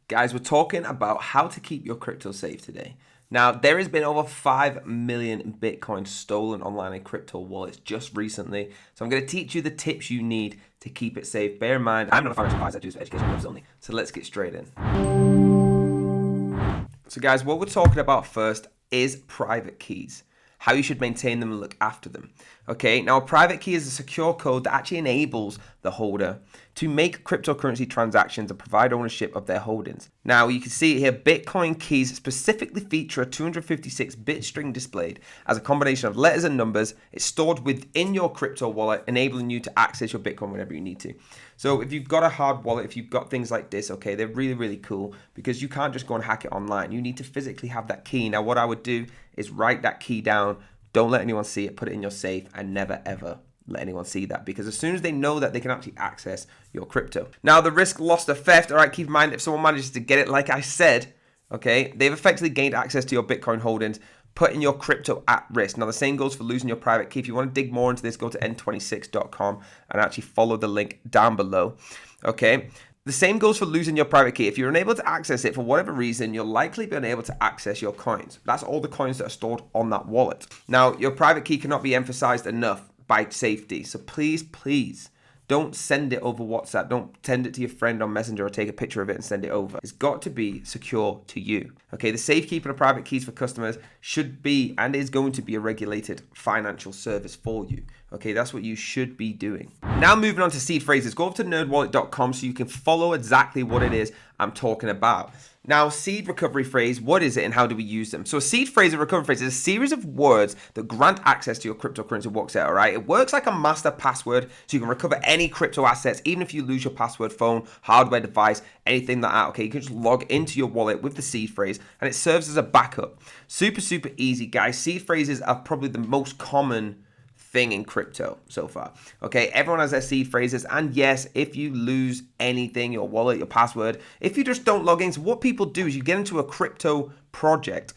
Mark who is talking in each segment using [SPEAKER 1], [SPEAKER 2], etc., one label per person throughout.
[SPEAKER 1] Guys, we're talking about how to keep your crypto safe today. Now, there has been over 5 million Bitcoin stolen online in crypto wallets just recently. So I'm going to teach you the tips you need to keep it safe. Bear in mind, I'm not a financial advisor, I do this for education purposes only. So let's get straight in. So guys, what we're talking about first is private keys. How you should maintain them and look after them. Okay, now a private key is a secure code that actually enables the holder to make cryptocurrency transactions and provide ownership of their holdings. Now you can see here, Bitcoin keys specifically feature a 256-bit string displayed as a combination of letters and numbers. It's stored within your crypto wallet, enabling you to access your Bitcoin whenever you need to. So if you've got a hard wallet, if you've got things like this, okay, they're really, really cool because you can't just go and hack it online. You need to physically have that key. Now what I would do is write that key down. Don't let anyone see it, put it in your safe, and never ever let anyone see that, because as soon as they know that, they can actually access your crypto. Now the risk, loss, or theft, all right, keep in mind if someone manages to get it, like I said, okay, they've effectively gained access to your Bitcoin holdings, putting your crypto at risk. Now the same goes for losing your private key. If you want to dig more into this, go to n26.com and actually follow the link down below, okay? The same goes for losing your private key. If you're unable to access it for whatever reason, you'll likely be unable to access your coins. That's all the coins that are stored on that wallet. Now, your private key cannot be emphasized enough by safety. So please, don't send it over WhatsApp. Don't send it to your friend on Messenger or take a picture of it and send it over. It's got to be secure to you. Okay, the safekeeping of private keys for customers should be and is going to be a regulated financial service for you. Okay, that's what you should be doing. Now moving on to seed phrases. Go over to nerdwallet.com so you can follow exactly what it is I'm talking about. Now, seed recovery phrase, what is it and how do we use them? So a seed phrase, a recovery phrase, is a series of words that grant access to your cryptocurrency wallet, all right? It works like a master password, so you can recover any crypto assets, even if you lose your password, phone, hardware device, anything like that, okay? You can just log into your wallet with the seed phrase, and it serves as a backup. Super easy, guys. Seed phrases are probably the most common thing in crypto so far. Okay, everyone has their seed phrases, and yes, if you lose anything, your wallet, your password, if you just don't log in, so what people do is you get into a crypto project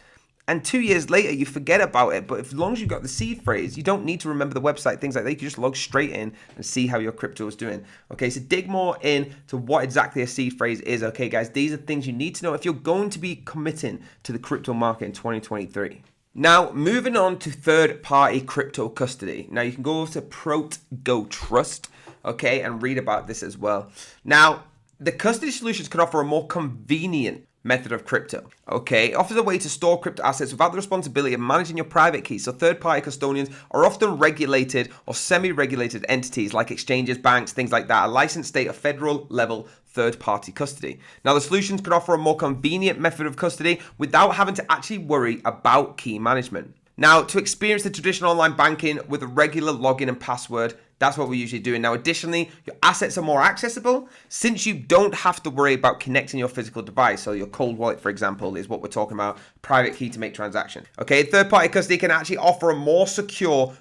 [SPEAKER 1] and 2 years later you forget about it, but as long as you've got the seed phrase, you don't need to remember the website, things like that. You can just log straight in and see how your crypto is doing. Okay, so dig more into what exactly a seed phrase is. Okay guys, these are things you need to know if you're going to be committing to the crypto market in 2023. Now, moving on to third-party crypto custody. Now, you can go over to Go Trust, okay, and read about this as well. Now, the custody solutions can offer a more convenient method of crypto, okay? It offers a way to store crypto assets without the responsibility of managing your private keys. So third-party custodians are often regulated or semi-regulated entities like exchanges, banks, things like that, a licensed state of federal level third-party custody. Now, the solutions can offer a more convenient method of custody without having to actually worry about key management. Now, to experience the traditional online banking with a regular login and password, that's what we're usually doing. Now, additionally, your assets are more accessible since you don't have to worry about connecting your physical device. So your cold wallet, for example, is what we're talking about, private key to make transactions. Okay, third-party custody can actually offer a more secure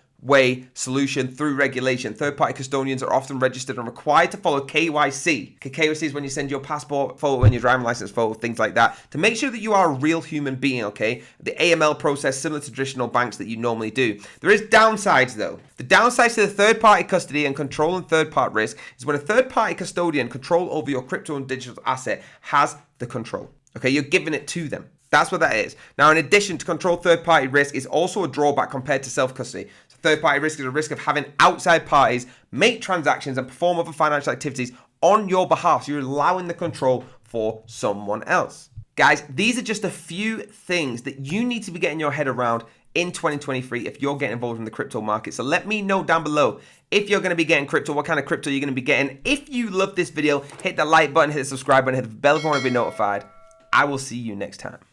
[SPEAKER 1] solution through regulation. Third-party custodians are often registered and required to follow KYC. Okay, KYC is when you send your passport photo and your driving license photo, things like that, to make sure that you are a real human being, okay? The AML process, similar to traditional banks that you normally do. There is downsides though. The downsides to the third-party custody and control and third-party risk is when a third-party custodian control over your crypto and digital asset has the control. Okay, you're giving it to them. That's what that is. Now, in addition to control third-party risk is also a drawback compared to self-custody. So third-party risk is a risk of having outside parties make transactions and perform other financial activities on your behalf. So you're allowing the control for someone else. Guys, these are just a few things that you need to be getting your head around in 2023 if you're getting involved in the crypto market. So let me know down below if you're going to be getting crypto, what kind of crypto you're going to be getting. If you love this video, hit the like button, hit the subscribe button, hit the bell if you want to be notified. I will see you next time.